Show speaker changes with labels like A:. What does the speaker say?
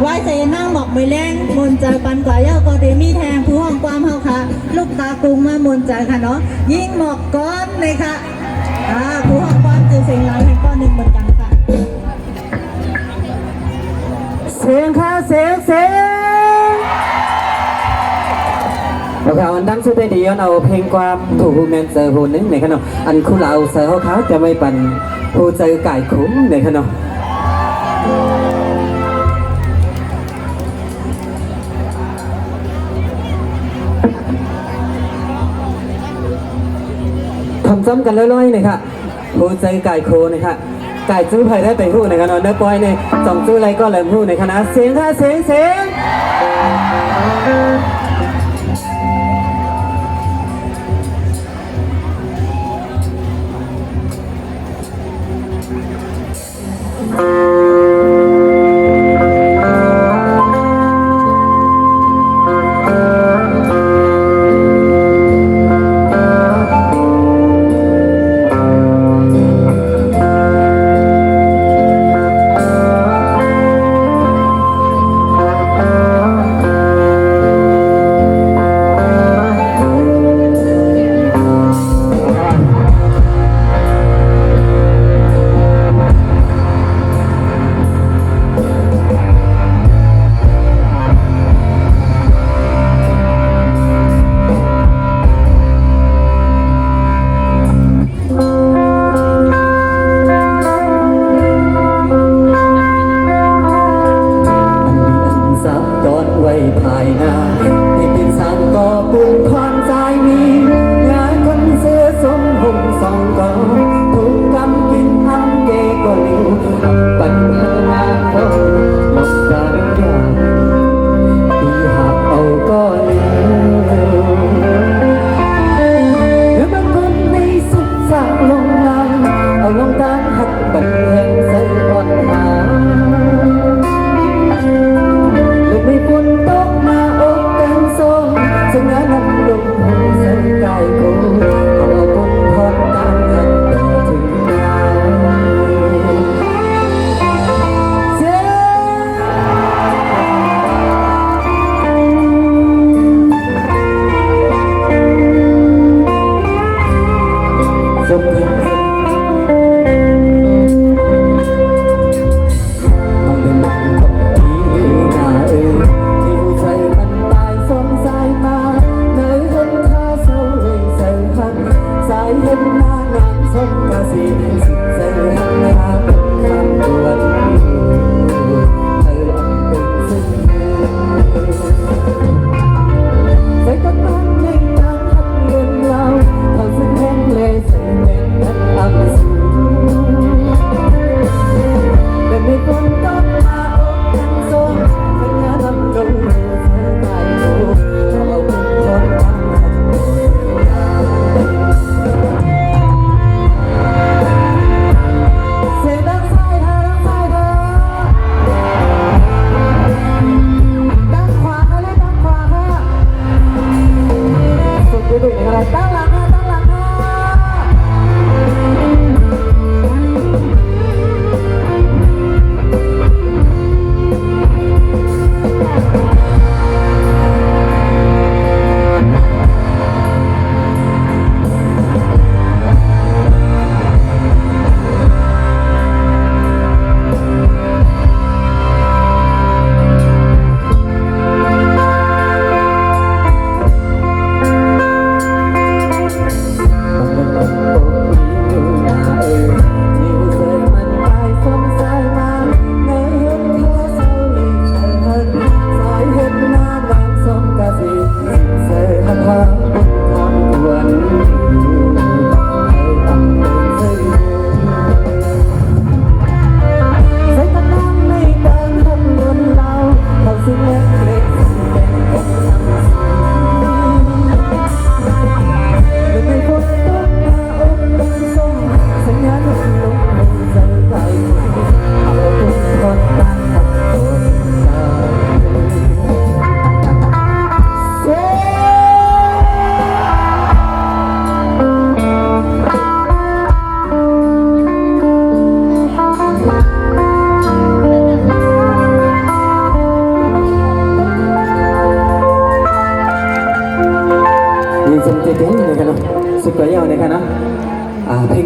A: ไว้ใจนั่งบอกไม่แรงมนใจปันกว่าเย้าก็ได้มีแทงผู้ห้องความเฮาค่ะลูกตากรุงมามนใจค่ะเนาะยิ่งหมอกก้อนเลยค่ะผู้ห้องความจือเสียงเราให้ก้อนหนึ่งเหมือนกันค่ะ
B: เสียงค่ะเสียงโอเคอันดังสุดได้ดีเอาเพลงความถูกผู้แมนเจอผู้นึงในขนมอันคู่เราเสือเขาจะไม่ปันผู้เจอไก่คุ้มในขนมทำซ้ำกันเรื่อยๆเลยค่ะผู้เจอไก่โคนะคะไก่ซื้อไผ่ได้ไปผู้ในขนมเนื้อปอยในจ่องซื้ออะไรก็เลยผู้ในคณะเสียงค่ะเสียง มเจเจนะครับเนาะสุดยอดนะครับเนาะเพลง